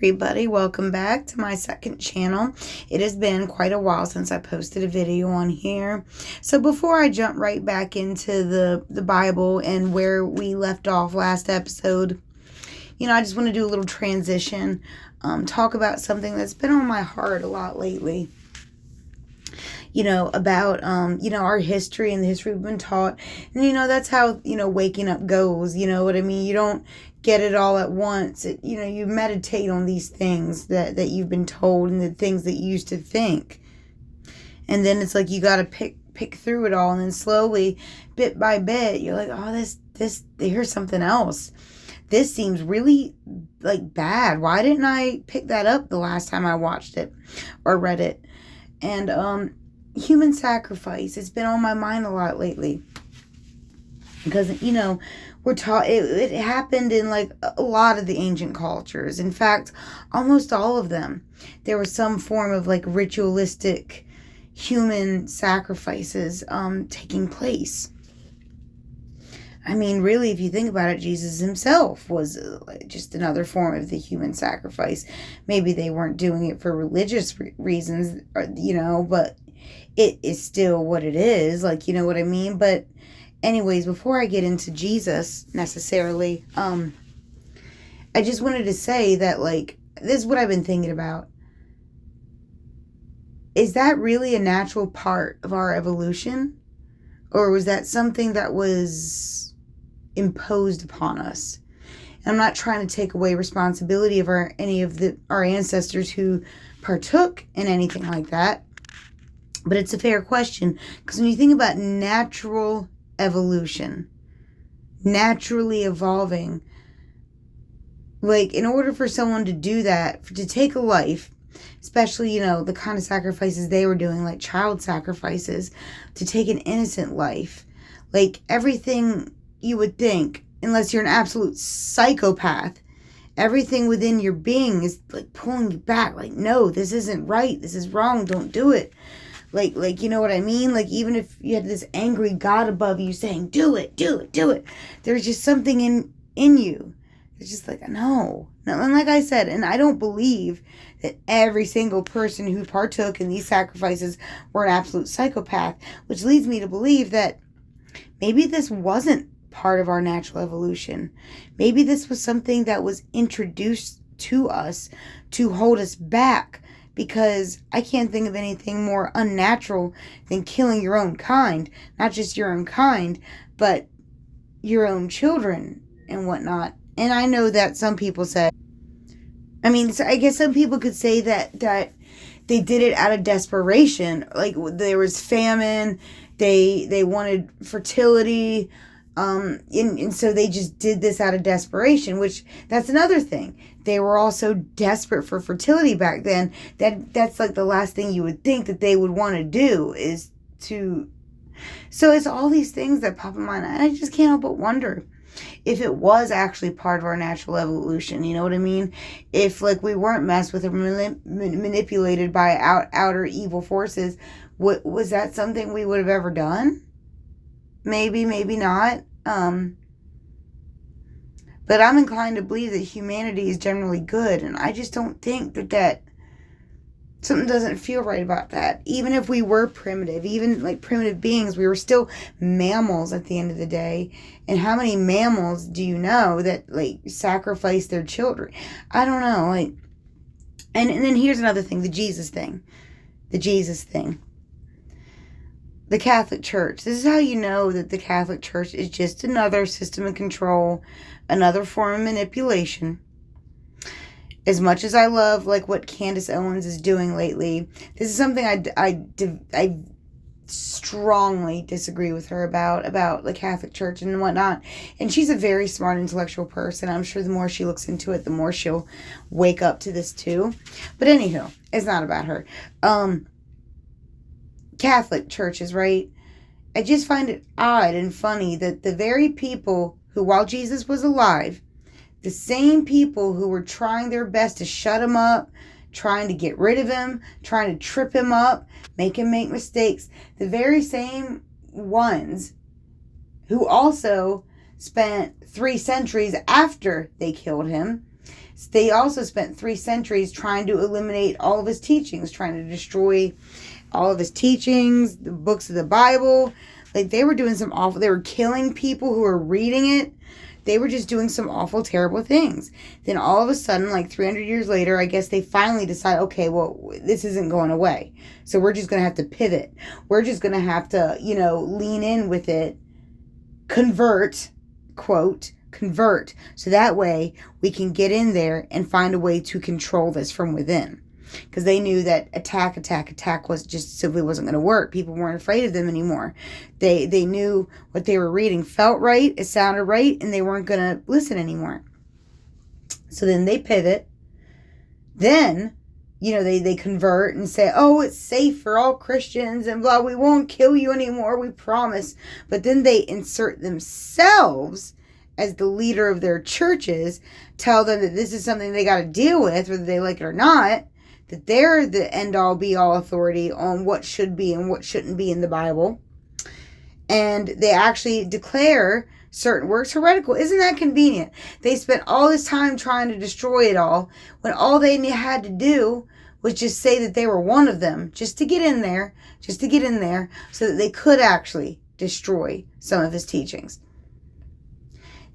everybody, welcome back to my second channel. It has been quite a while since I posted a video on here. So before I jump right back into the Bible and where we left off last episode, I just want to do a little transition, talk about something that's been on my heart a lot lately. About, our history and the history we've been taught. And, that's how, waking up goes. You know what I mean? You don't get it all at once. You meditate on these things that you've been told and the things that you used to think. And then it's like you got to pick through it all. And then slowly, bit by bit, you're like, oh, here's something else. This seems really, bad. Why didn't I pick that up the last time I watched it or read it? And, human sacrifice has been on my mind a lot lately because we're taught it happened in a lot of the ancient cultures. In fact, almost all of them, there was some form of ritualistic human sacrifices taking place. I mean, really, if you think about it, Jesus himself was just another form of the human sacrifice. Maybe they weren't doing it for religious reasons, but it is still what it is, you know what I mean? But anyways, before I get into Jesus necessarily, I just wanted to say that, this is what I've been thinking about. Is that really a natural part of our evolution? Or was that something that was imposed upon us? And I'm not trying to take away responsibility of any of our ancestors who partook in anything like that. But it's a fair question, because when you think about natural evolution, naturally evolving, in order for someone to do that, to take a life, especially, the kind of sacrifices they were doing, like child sacrifices, to take an innocent life, everything you would think, unless you're an absolute psychopath, everything within your being is pulling you back, no, this isn't right, this is wrong, don't do it. You know what I mean? Even if you had this angry God above you saying, do it, do it, do it. There's just something in you. It's just no. And like I said, and I don't believe that every single person who partook in these sacrifices were an absolute psychopath, which leads me to believe that maybe this wasn't part of our natural evolution. Maybe this was something that was introduced to us to hold us back. Because I can't think of anything more unnatural than killing your own kind. Not just your own kind, but your own children and whatnot. And I know that some people say, I guess some people could say that they did it out of desperation. There was famine, they wanted fertility, and so they just did this out of desperation, which that's another thing. They were also desperate for fertility back then. That's the last thing you would think that they would want to do is to. So it's all these things that pop in my mind. And I just can't help but wonder if it was actually part of our natural evolution. You know what I mean? If we weren't messed with or manipulated by outer evil forces, was that something we would have ever done? Maybe, maybe not. But I'm inclined to believe that humanity is generally good. And I just don't think that something doesn't feel right about that. Even if we were primitive, even primitive beings, we were still mammals at the end of the day. And how many mammals do you know that sacrifice their children? I don't know. And then here's another thing, the Jesus thing. The Catholic Church. This is how you know that the Catholic Church is just another system of control, another form of manipulation. As much as I love what Candace Owens is doing lately, this is something I strongly disagree with her about the Catholic Church and whatnot. And she's a very smart, intellectual person. I'm sure the more she looks into it, the more she'll wake up to this too. But anywho, it's not about her. Catholic churches, right? I just find it odd and funny that the very people who, while Jesus was alive, the same people who were trying their best to shut him up, trying to get rid of him, trying to trip him up, make him make mistakes, the very same ones who also spent 3 centuries after they killed him They also spent 3 centuries trying to eliminate all of his teachings, trying to destroy all of his teachings, the books of the Bible. Like, they were doing some awful, they were killing people who were reading it. They were just doing some awful, terrible things. Then all of a sudden, like 300 years later, I guess they finally decide, okay, well, this isn't going away. So we're just going to have to pivot. We're just going to have to, lean in with it, convert, quote, convert. So that way we can get in there and find a way to control this from within. Because they knew that attack was just simply wasn't going to work. People weren't afraid of them anymore. They knew what they were reading felt right, it sounded right, and they weren't going to listen anymore. So then they pivot. Then, they convert and say, oh, it's safe for all Christians and blah, we won't kill you anymore, we promise. But then they insert themselves as the leader of their churches, tell them that this is something they got to deal with, whether they like it or not, that they're the end-all, be-all authority on what should be and what shouldn't be in the Bible. And they actually declare certain works heretical. Isn't that convenient? They spent all this time trying to destroy it all, when all they had to do was just say that they were one of them, just to get in there, so that they could actually destroy some of his teachings.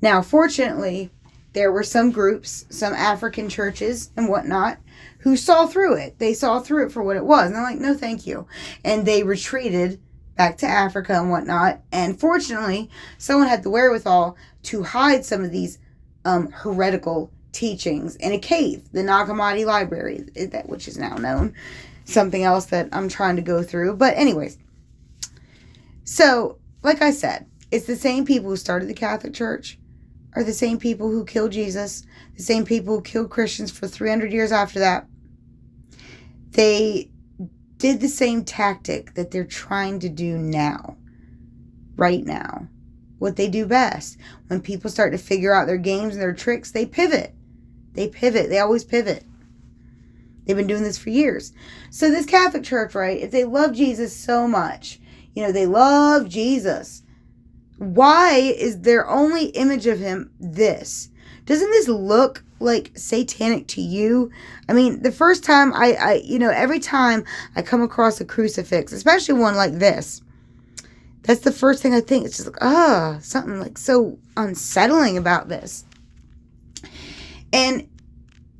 Now, fortunately, there were some groups, some African churches and whatnot, who saw through it. They saw through it for what it was. And they're like, no, thank you. And they retreated back to Africa and whatnot. And fortunately, someone had the wherewithal to hide some of these heretical teachings in a cave, the Nag Hammadi Library, which is now known. Something else that I'm trying to go through. But anyways, so like I said, it's the same people who started the Catholic Church are the same people who killed Jesus, the same people who killed Christians for 300 years after that. They did the same tactic that they're trying to do now, right now. What they do best. When people start to figure out their games and their tricks, they pivot. They always pivot. They've been doing this for years. So this Catholic Church, right, if they love Jesus so much, they love Jesus, why is their only image of him this? Doesn't this look like satanic to you? I mean, the first time every time I come across a crucifix, especially one like this, that's the first thing I think. It's just like, something like so unsettling about this. And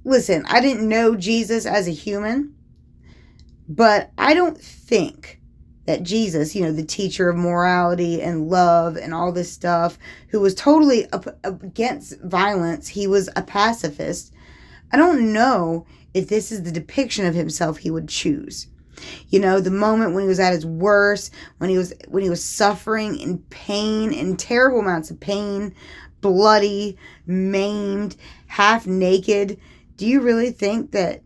listen, I didn't know Jesus as a human, but I don't think that Jesus, the teacher of morality and love and all this stuff, who was totally against violence, he was a pacifist. I don't know if this is the depiction of himself he would choose. The moment when he was at his worst, when he was suffering in pain, in terrible amounts of pain, bloody, maimed, half naked. Do you really think that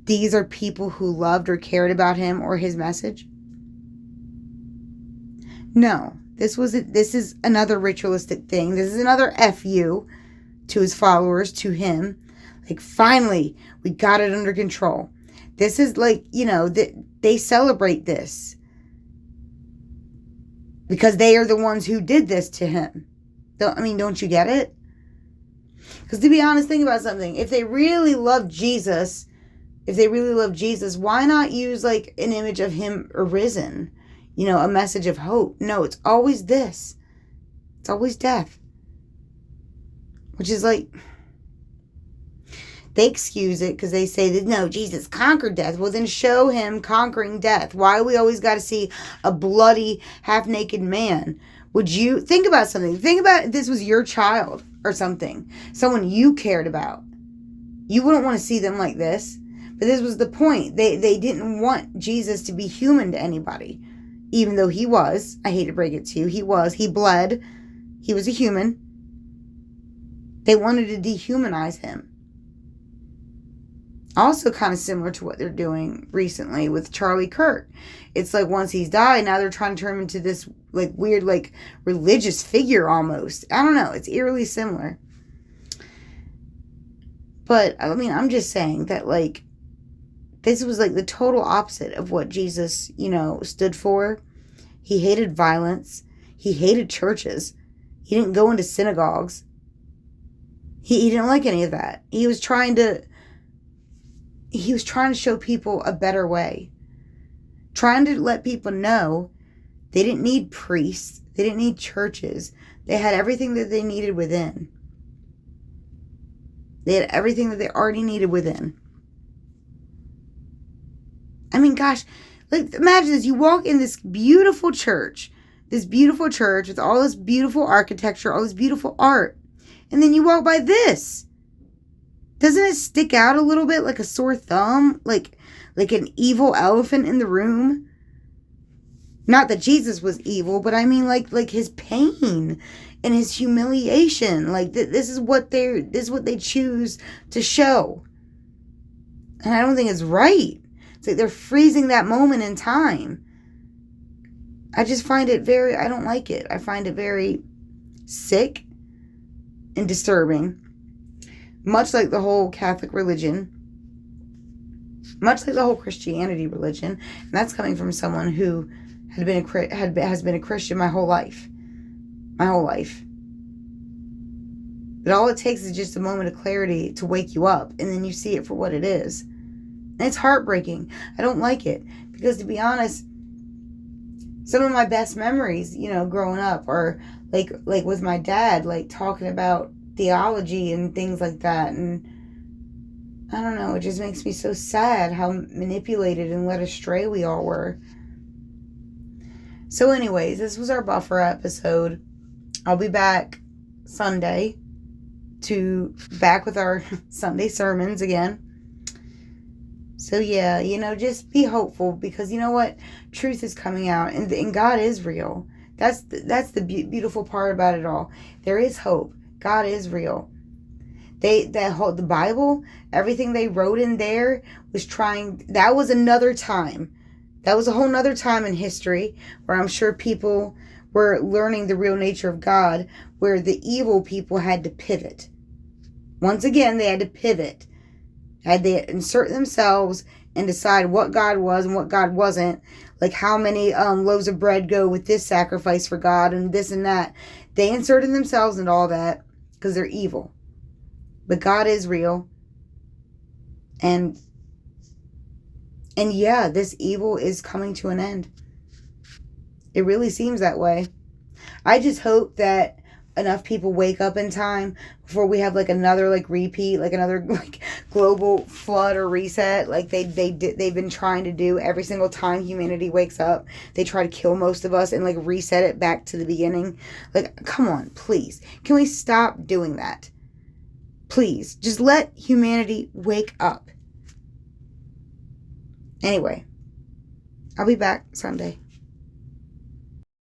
these are people who loved or cared about him or his message? No. This is another ritualistic thing. This is another FU to his followers, to him. Like, finally, we got it under control. This is like, they celebrate this because they are the ones who did this to him. Don't you get it? Because to be honest, think about something. If they really love Jesus, why not use like an image of him arisen? A message of hope. No, it's always this. It's always death. Which is like, they excuse it because they say that, no, Jesus conquered death. Well, then show him conquering death. Why do we always got to see a bloody, half-naked man? Would you think about something? Think about if this was your child or something. Someone you cared about. You wouldn't want to see them like this. But this was the point. They didn't want Jesus to be human to anybody. Even though he was. I hate to break it to you. He was. He bled. He was a human. They wanted to dehumanize him. Also kind of similar to what they're doing recently with Charlie Kirk. It's like once he's died, now they're trying to turn him into this like weird like religious figure almost. I don't know. It's eerily similar. But I'm just saying that like this was like the total opposite of what Jesus, stood for. He hated violence. He hated churches. He didn't go into synagogues. He didn't like any of that. He was trying to show people a better way. Trying to let people know they didn't need priests. They didn't need churches. They had everything that they needed within. They had everything that they already needed within. I mean, gosh, like, imagine this. You walk in this beautiful church with all this beautiful architecture, all this beautiful art, and then you walk by this. Doesn't it stick out a little bit like a sore thumb? Like an evil elephant in the room? Not that Jesus was evil, but I mean like his pain and his humiliation. Like this is what they choose to show. And I don't think it's right. It's like they're freezing that moment in time. I just find it I don't like it. I find it very sick and disturbing. Much like the whole Catholic religion. Much like the whole Christianity religion. And that's coming from someone who has been a Christian my whole life. My whole life. But all it takes is just a moment of clarity to wake you up. And then you see it for what it is. And it's heartbreaking. I don't like it. Because to be honest, some of my best memories, growing up are like with my dad, like talking about theology and things like that. And I don't know, it just makes me so sad how manipulated and led astray we all were. So anyways, this was our buffer episode. I'll be back Sunday back with our Sunday sermons again. So yeah, just be hopeful, because you know what? Truth is coming out, and God is real. That's the beautiful part about it all. There is hope. God is real. The Bible, everything they wrote in there that was another time. That was a whole nother time in history where I'm sure people were learning the real nature of God, where the evil people had to pivot. Once again, they had to pivot. Had they insert themselves and decide what God was and what God wasn't. Like how many loaves of bread go with this sacrifice for God and this and that. They inserted themselves into all that because they're evil. But God is real. And yeah, this evil is coming to an end. It really seems that way. I just hope that enough people wake up in time before we have another repeat, another global flood or reset like they've been trying to do every single time humanity wakes up. They try to kill most of us and reset it back to the beginning. Come on, please. Can we stop doing that? Please, just let humanity wake up. Anyway, I'll be back Sunday.